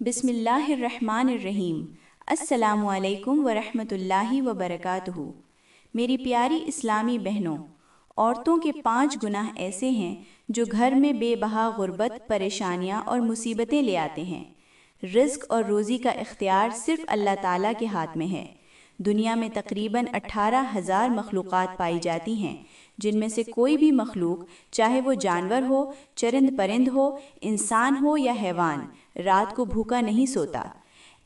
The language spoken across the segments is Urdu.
بسم اللہ الرحمن الرحیم۔ السلام علیکم ورحمۃ اللہ وبرکاتہ۔ میری پیاری اسلامی بہنوں، عورتوں کے 5 گناہ ایسے ہیں جو گھر میں بے بہا غربت، پریشانیاں اور مصیبتیں لے آتے ہیں۔ رزق اور روزی کا اختیار صرف اللہ تعالیٰ کے ہاتھ میں ہے۔ دنیا میں تقریباً 18,000 مخلوقات پائی جاتی ہیں، جن میں سے کوئی بھی مخلوق، چاہے وہ جانور ہو، چرند پرند ہو، انسان ہو یا حیوان، رات کو بھوکا نہیں سوتا۔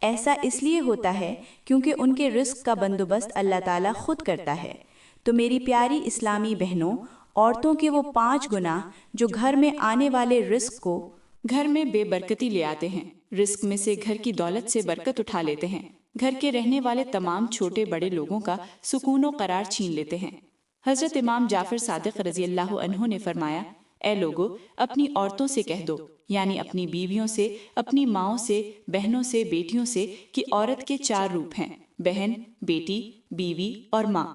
ایسا اس لیے ہوتا ہے کیونکہ ان کے رزق کا بندوبست اللہ تعالیٰ خود کرتا ہے۔ تو میری پیاری اسلامی بہنوں، عورتوں کے وہ 5 گناہ جو گھر میں آنے والے رزق کو گھر میں بے برکتی لے آتے ہیں، رزق میں سے گھر کی دولت سے برکت اٹھا لیتے ہیں، گھر کے رہنے والے تمام چھوٹے بڑے لوگوں کا سکون و قرار چھین لیتے ہیں۔ حضرت امام جعفر صادق رضی اللہ عنہ نے فرمایا، اے لوگو، اپنی عورتوں سے کہہ دو، یعنی اپنی بیویوں سے، اپنی ماؤں سے، بہنوں سے، بیٹیوں سے، کہ عورت کے 4 روپ ہیں: بہن، بیٹی، بیوی اور ماں۔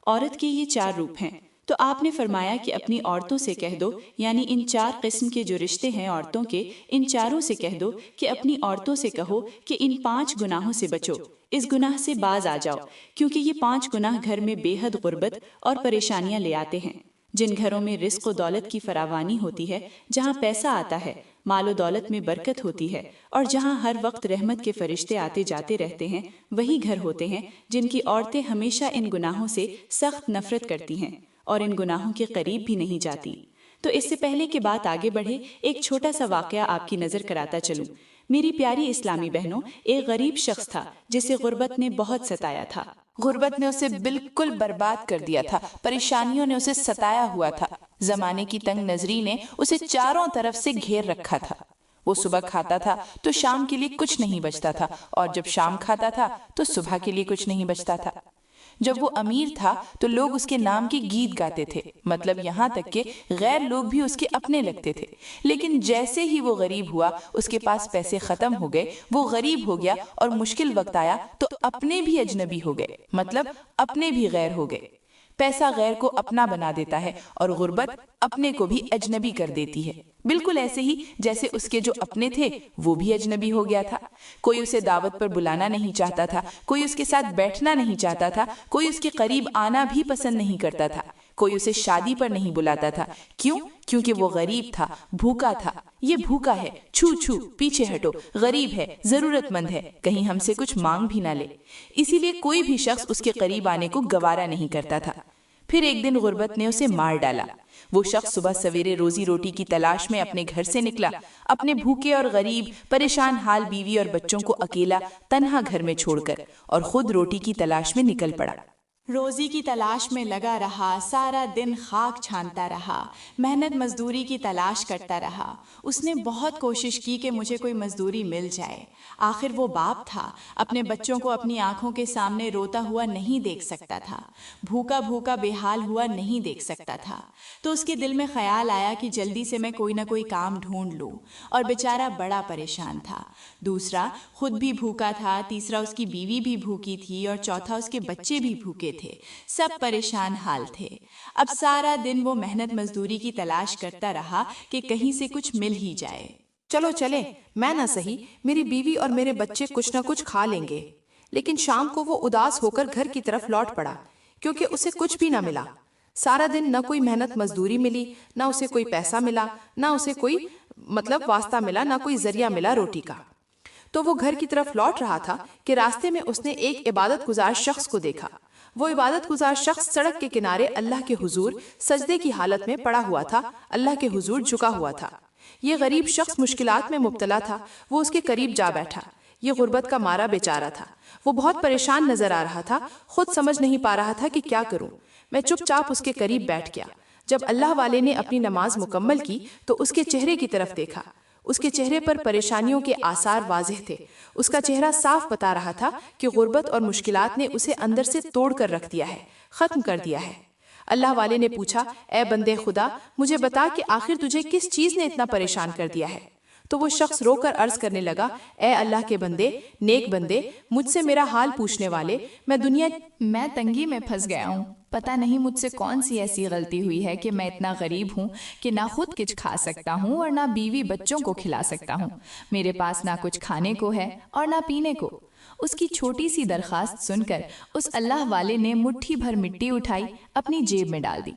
عورت کے یہ 4 روپ ہیں۔ تو آپ نے فرمایا کہ اپنی عورتوں سے کہہ دو، یعنی ان 4 قسم کے جو رشتے ہیں عورتوں کے، ان چاروں سے کہہ دو کہ اپنی عورتوں سے کہو کہ ان 5 گناہوں سے بچو، اس گناہ سے باز آ جاؤ، کیونکہ یہ 5 گناہ گھر میں بے حد غربت اور پریشانیاں لے آتے ہیں۔ جن گھروں میں رزق و دولت کی فراوانی ہوتی ہے، جہاں پیسہ آتا ہے، مال و دولت میں برکت ہوتی ہے، اور جہاں ہر وقت رحمت کے فرشتے آتے جاتے رہتے ہیں، وہی گھر ہوتے ہیں جن کی عورتیں ہمیشہ ان گناہوں سے سخت نفرت کرتی ہیں اور ان گناہوں کے قریب بھی نہیں جاتی۔ تو اس سے پہلے کہ بات آگے بڑھے، ایک چھوٹا سا واقعہ آپ کی نظر کراتا چلوں۔ میری پیاری اسلامی بہنوں، ایک غریب شخص تھا جسے غربت نے بہت ستایا تھا۔ غربت نے اسے بالکل برباد کر دیا تھا، پریشانیوں نے اسے ستایا ہوا تھا، زمانے کی تنگ نظری نے اسے چاروں طرف سے گھیر رکھا تھا۔ وہ صبح کھاتا تھا تو شام کے لیے کچھ نہیں بچتا تھا، اور جب شام کھاتا تھا تو صبح کے لیے کچھ نہیں بچتا تھا۔ جب وہ امیر تھا تو لوگ اس کے نام کے گیت گاتے تھے، مطلب یہاں تک کہ غیر لوگ بھی اس کے اپنے لگتے تھے۔ لیکن جیسے ہی وہ غریب ہوا، اس کے پاس پیسے ختم ہو گئے، وہ غریب ہو گیا اور مشکل وقت آیا تو اپنے بھی اجنبی ہو گئے، مطلب اپنے بھی غیر ہو گئے۔ پیسہ غیر کو اپنا بنا دیتا ہے اور غربت اپنے کو بھی اجنبی کر دیتی ہے، بالکل ایسے ہی جیسے اس کے جو اپنے تھے وہ بھی اجنبی ہو گیا تھا۔ کوئی اسے دعوت پر بلانا نہیں چاہتا تھا، کوئی اس کے ساتھ بیٹھنا نہیں چاہتا تھا، کوئی اس کے قریب آنا بھی پسند نہیں کرتا تھا، کوئی اسے شادی پر نہیں بلاتا تھا۔ کیوں؟ کیونکہ وہ غریب تھا، بھوکا تھا۔ یہ بھوکا ہے، چھو چھو، پیچھے ہٹو، غریب ہے، ضرورت مند ہے، کہیں ہم سے کچھ مانگ بھی نہ لے۔ اسی لیے کوئی بھی شخص اس کے قریب آنے کو گوارا نہیں کرتا تھا۔ پھر ایک دن غربت نے اسے مار ڈالا۔ وہ شخص صبح سویرے روزی روٹی کی تلاش میں اپنے گھر سے نکلا، اپنے بھوکے اور غریب پریشان حال بیوی اور بچوں کو اکیلا تنہا گھر میں چھوڑ کر، اور خود روٹی کی تلاش میں نکل پڑا۔ روزی کی تلاش میں لگا رہا، سارا دن خاک چھانتا رہا، محنت مزدوری کی تلاش کرتا رہا۔ اس نے بہت کوشش کی کہ مجھے کوئی مزدوری مل جائے۔ آخر وہ باپ تھا، اپنے بچوں کو اپنی آنکھوں کے سامنے روتا ہوا نہیں دیکھ سکتا تھا، بھوکا بھوکا بے حال ہوا نہیں دیکھ سکتا تھا۔ تو اس کے دل میں خیال آیا کہ جلدی سے میں کوئی نہ کوئی کام ڈھونڈ لوں، اور بیچارہ بڑا پریشان تھا۔ دوسرا، خود بھی بھوکا تھا، تیسرا اس کی بیوی بھی بھوکی تھی، اور چوتھا اس کے بچے بھی بھوکے تھے، سب پریشان حال تھے۔ اب سارا دن وہ محنت مزدوری کی تلاش کرتا رہا کہ کہیں سے کچھ مل ہی جائے۔ چلو چلے، میں نہ صحیح، میری بیوی اور میرے بچے کچھ نہ کچھ کھا لیں گے۔ لیکن شام کو وہ اداس ہو کر گھر کی طرف لوٹ پڑا، کیونکہ اسے کچھ بھی نہ ملا۔ سارا دن نہ کوئی محنت مزدوری ملی، نہ اسے کوئی پیسہ ملا، نہ اسے کوئی واسطہ ملا، نہ کوئی ذریعہ ملا روٹی کا۔ تو وہ گھر کی طرف لوٹ رہا تھا کہ راستے میں اس نے ایک عبادت گزار شخص کو دیکھا۔ وہ عبادت گزار شخص سڑک کے کنارے اللہ کے حضور سجدے کی حالت میں پڑا ہوا تھا، اللہ کے حضور جھکا ہوا تھا۔ یہ غریب شخص مشکلات میں مبتلا تھا، وہ اس کے قریب جا بیٹھا۔ یہ غربت کا مارا بیچارہ تھا، وہ بہت پریشان نظر آ رہا تھا، خود سمجھ نہیں پا رہا تھا کہ کیا کروں۔ میں چپ چاپ اس کے قریب بیٹھ گیا۔ جب اللہ والے نے اپنی نماز مکمل کی تو اس کے چہرے کی طرف دیکھا۔ اس کے چہرے پر پریشانیوں کے آثار واضح تھے۔ اس کا چہرہ صاف بتا رہا تھا کہ غربت اور مشکلات نے اسے اندر سے توڑ کر رکھ دیا ہے، ختم کر دیا ہے۔ اللہ والے نے پوچھا، اے بندے خدا، مجھے بتا کہ آخر تجھے کس چیز نے اتنا پریشان کر دیا ہے؟ تو وہ شخص رو کر عرض کرنے لگا، اے اللہ کے بندے، نیک بندے، مجھ سے میرا حال پوچھنے والے، میں تنگی میں پھنس گیا ہوں۔ پتہ نہیں مجھ سے کون سی ایسی غلطی ہوئی ہے کہ میں اتنا غریب ہوں کہ نہ خود کچھ کھا سکتا ہوں اور نہ بیوی بچوں کو کھلا سکتا ہوں۔ میرے پاس نہ کچھ کھانے کو ہے اور نہ پینے کو۔ اس کی چھوٹی سی درخواست سن کر اس اللہ والے نے مٹھی بھر مٹی اٹھائی، اپنی جیب میں ڈال دی۔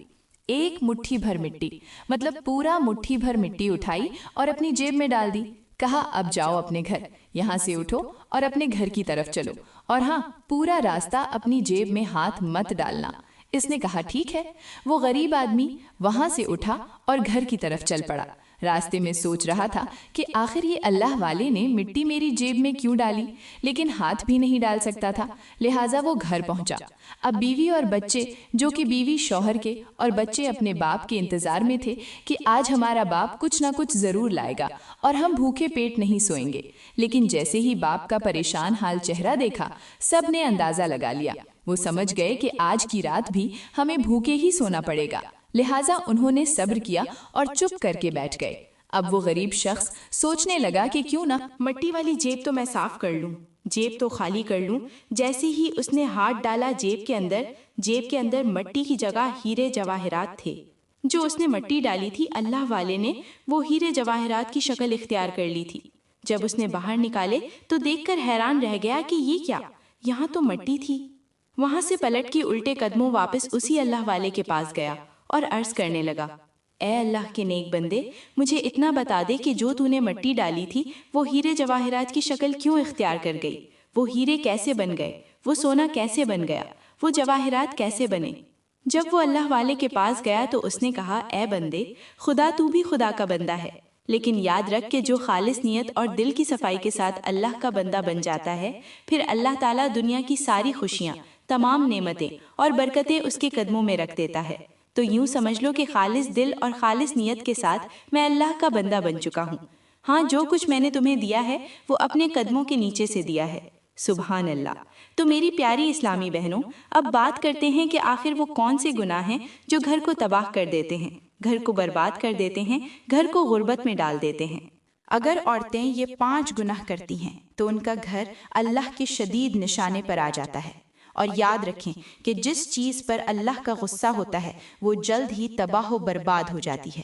ایک مٹھی بھر مٹی، مطلب پورا مٹھی بھر مٹی اٹھائی اور اپنی جیب میں ڈال دی۔ کہا، اب جاؤ اپنے گھر، یہاں سے اٹھو اور اپنے گھر کی طرف چلو، اور ہاں، پورا راستہ اپنی جیب میں ہاتھ مت ڈالنا۔ اس نے کہا، ٹھیک ہے۔ وہ غریب آدمی وہاں سے اٹھا اور گھر کی طرف چل پڑا۔ راستے میں سوچ رہا تھا کہ آخر یہ اللہ والے نے مٹی میری جیب میں کیوں ڈالی، لیکن ہاتھ بھی نہیں ڈال سکتا تھا، لہٰذا وہ گھر پہنچا۔ اب بیوی اور بچے، جو کہ بیوی شوہر کے اور بچے اپنے باپ کے انتظار میں تھے کہ آج ہمارا باپ کچھ نہ کچھ ضرور لائے گا اور ہم بھوکے پیٹ نہیں سوئیں گے، لیکن جیسے ہی باپ کا پریشان حال چہرہ دیکھا، سب نے اندازہ لگا لیا۔ وہ سمجھ گئے کہ آج کی رات بھی ہمیں بھوکے ہی سونا پڑے گا، لہٰذا انہوں نے صبر کیا اور چپ کر کے بیٹھ گئے۔ اب وہ غریب شخص سوچنے لگا کہ کیوں نہ مٹی والی جیب تو میں صاف کر لوں، جیب تو خالی کر لوں۔ جیسے ہی اس نے ہاتھ ڈالا جیب کے اندر مٹی کی جگہ ہیرے جواہرات تھے۔ جو اس نے مٹی ڈالی تھی، اللہ والے نے وہ ہیرے جواہرات کی شکل اختیار کر لی تھی۔ جب اس نے باہر نکالے تو دیکھ کر حیران رہ گیا کہ یہ کیا، یہاں تو مٹی تھی۔ وہاں سے پلٹ کے الٹے قدموں واپس اسی اللہ والے کے پاس گیا اور عرض کرنے لگا، اے اللہ کے نیک بندے، مجھے اتنا بتا دے کہ جو تو نے مٹی ڈالی تھی وہ ہیرے جواہرات کی شکل کیوں اختیار کر گئی؟ وہ ہیرے کیسے بن گئے؟ وہ سونا کیسے بن گیا؟ وہ جواہرات کیسے بنے؟ جب وہ اللہ والے کے پاس گیا تو اس نے کہا، اے بندے، خدا تو بھی خدا کا بندہ ہے، لیکن یاد رکھ کہ جو خالص نیت اور دل کی صفائی کے ساتھ اللہ کا بندہ بن جاتا ہے، پھر اللہ تعالیٰ دنیا کی ساری خوشیاں، تمام نعمتیں اور برکتیں اس کے قدموں میں رکھ دیتا ہے۔ تو یوں سمجھ لو کہ خالص دل اور خالص نیت کے ساتھ میں اللہ کا بندہ بن چکا ہوں۔ ہاں، جو کچھ میں نے تمہیں دیا ہے وہ اپنے قدموں کے نیچے سے دیا ہے۔ سبحان اللہ۔ تو میری پیاری اسلامی بہنوں، اب بات کرتے ہیں کہ آخر وہ کون سے گناہ ہیں جو گھر کو تباہ کر دیتے ہیں، گھر کو برباد کر دیتے ہیں، گھر کو غربت میں ڈال دیتے ہیں۔ اگر عورتیں یہ 5 گناہ کرتی ہیں تو ان کا گھر اللہ کے شدید نشانے پر آ جاتا ہے۔ اور یاد رکھیں کہ جس چیز پر اللہ کا غصہ ہوتا ہے وہ جلد ہی تباہ و برباد ہو جاتی ہے۔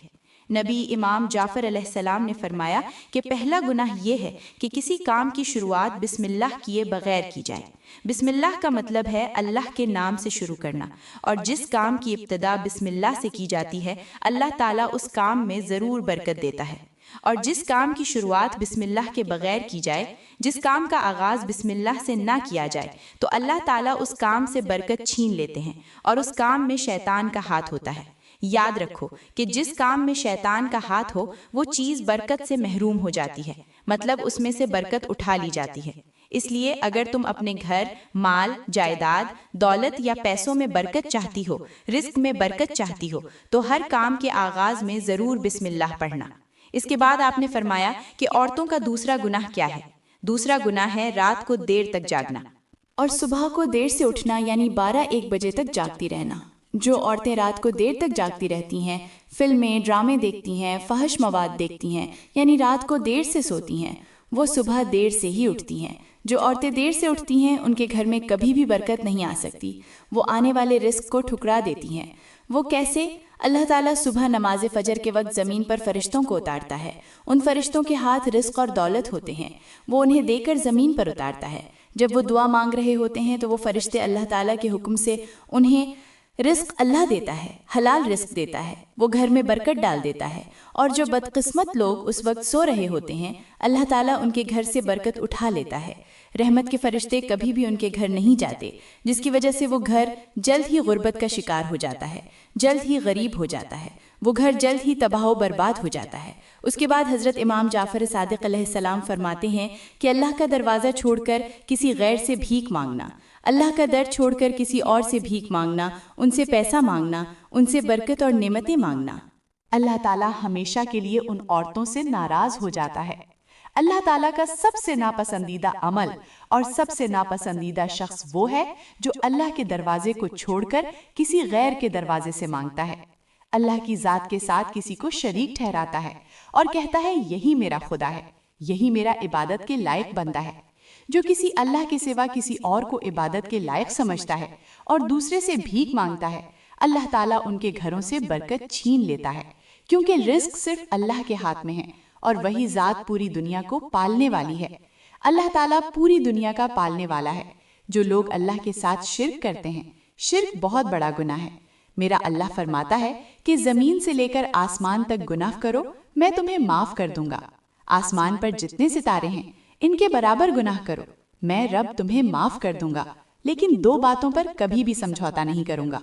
نبی امام جعفر علیہ السلام نے فرمایا کہ پہلا گناہ یہ ہے کہ کسی کام کی شروعات بسم اللہ کیے بغیر کی جائے۔ بسم اللہ کا مطلب ہے اللہ کے نام سے شروع کرنا، اور جس کام کی ابتدا بسم اللہ سے کی جاتی ہے اللہ تعالیٰ اس کام میں ضرور برکت دیتا ہے، اور جس کام کی شروعات بسم اللہ کے بغیر کی جائے، جس کام کا آغاز بسم اللہ سے نہ کیا جائے، تو اللہ تعالیٰ اس کام سے برکت چھین لیتے ہیں، اور اس کام میں شیطان کا ہاتھ ہوتا ہے۔ یاد رکھو کہ جس کام میں شیطان کا ہاتھ ہو وہ چیز برکت سے محروم ہو جاتی ہے، مطلب اس میں سے برکت اٹھا لی جاتی ہے۔ اس لیے اگر تم اپنے گھر، مال، جائیداد، دولت یا پیسوں میں برکت چاہتی ہو، رزق میں برکت چاہتی ہو، تو ہر کام کے آغاز میں ضرور بسم اللہ پڑھنا۔ اس کے بعد آپ نے فرمایا کہ عورتوں کا دوسرا گناہ کیا ہے؟ دوسرا گناہ ہے رات کو دیر تک جاگنا اور صبح کو دیر سے اٹھنا، یعنی 12-1 بجے تک جاگتی رہنا۔ جو عورتیں رات کو دیر تک جاگتی رہتی ہیں، فلمیں، ڈرامے دیکھتی ہیں، فحش مواد دیکھتی ہیں، یعنی رات کو دیر سے سوتی ہیں، وہ صبح دیر سے ہی اٹھتی ہیں۔ جو عورتیں دیر سے اٹھتی ہیں ان کے گھر میں کبھی بھی برکت نہیں آ سکتی، وہ آنے والے رزق کو ٹھکرا دیتی ہیں۔ وہ کیسے؟ اللہ تعالیٰ صبح نماز فجر کے وقت زمین پر فرشتوں کو اتارتا ہے۔ ان فرشتوں کے ہاتھ رزق اور دولت ہوتے ہیں، وہ انہیں دے کر زمین پر اتارتا ہے۔ جب وہ دعا مانگ رہے ہوتے ہیں تو وہ فرشتے اللہ تعالیٰ کے حکم سے انہیں رزق اللہ دیتا ہے، حلال رزق دیتا ہے، وہ گھر میں برکت ڈال دیتا ہے۔ اور جو بدقسمت لوگ اس وقت سو رہے ہوتے ہیں، اللہ تعالیٰ ان کے گھر سے برکت اٹھا لیتا ہے۔ رحمت کے فرشتے کبھی بھی ان کے گھر نہیں جاتے، جس کی وجہ سے وہ گھر جلد ہی غربت کا شکار ہو جاتا ہے، جلد ہی غریب ہو جاتا ہے، وہ گھر جلد ہی تباہ و برباد ہو جاتا ہے۔ اس کے بعد حضرت امام جعفر صادق علیہ السلام فرماتے ہیں کہ اللہ کا دروازہ چھوڑ کر کسی غیر سے بھیک مانگنا، اللہ کا در چھوڑ کر کسی اور سے بھیک مانگنا، ان سے پیسہ مانگنا، ان سے برکت اور نعمتیں مانگنا، اللہ تعالیٰ ہمیشہ کے لیے ان عورتوں سے ناراض ہو جاتا ہے۔ اللہ تعالیٰ کا سب سے ناپسندیدہ عمل اور سب سے ناپسندیدہ شخص وہ ہے جو اللہ کے دروازے کو چھوڑ کر کسی غیر کے دروازے سے مانگتا ہے، اللہ کی ذات کے ساتھ کسی کو شریک ٹھہراتا ہے اور کہتا ہے یہی میرا خدا ہے، یہی میرا عبادت کے لائق بندہ ہے۔ جو کسی اللہ کے سوا کسی اور کو عبادت کے لائق سمجھتا ہے اور دوسرے سے بھیک مانگتا ہے، اللہ تعالیٰ ان کے گھروں سے برکت چھین لیتا ہے، کیونکہ رزق صرف اللہ کے ہاتھ میں ہے اور وہی ذات پوری دنیا کو پالنے والی ہے۔ اللہ تعالیٰ پوری دنیا کا پالنے والا ہے۔ جو لوگ اللہ کے ساتھ شرک کرتے ہیں، شرک بہت بڑا گناہ ہے۔ میرا اللہ فرماتا ہے کہ زمین سے لے کر آسمان تک گناہ کرو، میں تمہیں معاف کر دوں گا۔ آسمان پر جتنے ستارے ہیں ان کے برابر گناہ کرو، میں رب تمہیں معاف کر دوں گا، لیکن 2 باتوں پر کبھی بھی سمجھوتا نہیں کروں گا۔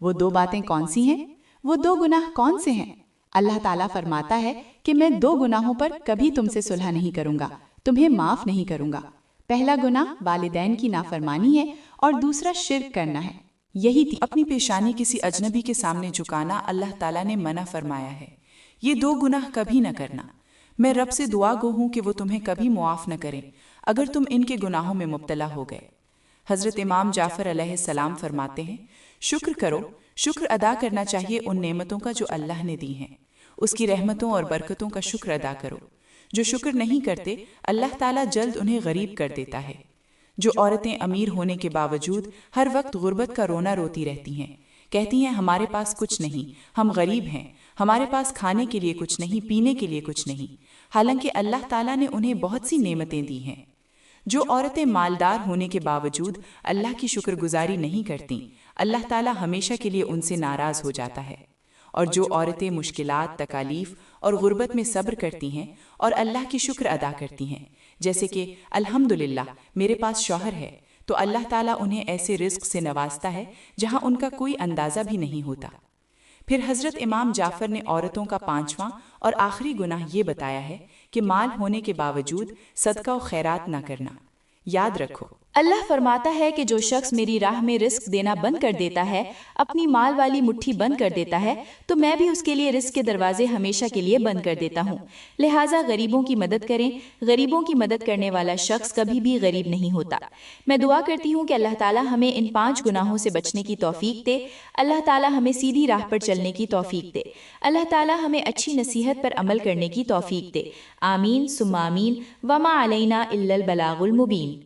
وہ 2 باتیں کون سی ہیں؟ وہ 2 گناہ کون سے ہیں؟ اللہ تعالیٰ فرماتا ہے کہ میں 2 گناہوں پر کبھی تم سے صلح نہیں کروں گا، تمہیں معاف نہیں کروں گا۔ پہلا گناہ والدین کی نافرمانی ہے اور دوسرا شرک کرنا ہے۔ یہی تھی اپنی پیشانی کسی اجنبی کے سامنے جھکانا اللہ تعالیٰ نے منع فرمایا ہے۔ یہ 2 گناہ کبھی نہ کرنا۔ میں رب سے دعا گو ہوں کہ وہ تمہیں کبھی معاف نہ کریں اگر تم ان کے گناہوں میں مبتلا ہو گئے۔ حضرت امام جعفر علیہ السلام فرماتے ہیں، شکر کرو، شکر ادا کرنا چاہیے ان نعمتوں کا جو اللہ نے دی ہیں، اس کی رحمتوں اور برکتوں کا شکر ادا کرو۔ جو شکر نہیں کرتے اللہ تعالیٰ جلد انہیں غریب کر دیتا ہے۔ جو عورتیں امیر ہونے کے باوجود ہر وقت غربت کا رونا روتی رہتی ہیں، کہتی ہیں ہمارے پاس کچھ نہیں، ہم غریب ہیں، ہمارے پاس کھانے کے لیے کچھ نہیں، پینے کے لیے کچھ نہیں، حالانکہ اللہ تعالیٰ نے انہیں بہت سی نعمتیں دی ہیں۔ جو عورتیں مالدار ہونے کے باوجود اللہ کی شکر گزاری نہیں کرتیں، اللہ تعالیٰ ہمیشہ کے لیے ان سے ناراض ہو جاتا ہے۔ اور جو عورتیں مشکلات، تکالیف اور غربت میں صبر کرتی ہیں اور اللہ کی شکر ادا کرتی ہیں، جیسے کہ الحمدللہ میرے پاس شوہر ہے، تو اللہ تعالیٰ انہیں ایسے رزق سے نوازتا ہے جہاں ان کا کوئی اندازہ بھی نہیں ہوتا۔ پھر حضرت امام جعفر نے عورتوں کا 5واں اور آخری گناہ یہ بتایا ہے کہ مال ہونے کے باوجود صدقہ و خیرات نہ کرنا۔ یاد رکھو، اللہ فرماتا ہے کہ جو شخص میری راہ میں رزق دینا بند کر دیتا ہے، اپنی مال والی مٹھی بند کر دیتا ہے، تو میں بھی اس کے لیے رزق کے دروازے ہمیشہ کے لیے بند کر دیتا ہوں۔ لہٰذا غریبوں کی مدد کریں، غریبوں کی مدد کرنے والا شخص کبھی بھی غریب نہیں ہوتا۔ میں دعا کرتی ہوں کہ اللہ تعالیٰ ہمیں ان 5 گناہوں سے بچنے کی توفیق دے، اللہ تعالیٰ ہمیں سیدھی راہ پر چلنے کی توفیق دے، اللہ تعالیٰ ہمیں اچھی نصیحت پر عمل کرنے کی توفیق دے۔ آمین ثم آمین، وما علینا الا البلاغ المبین۔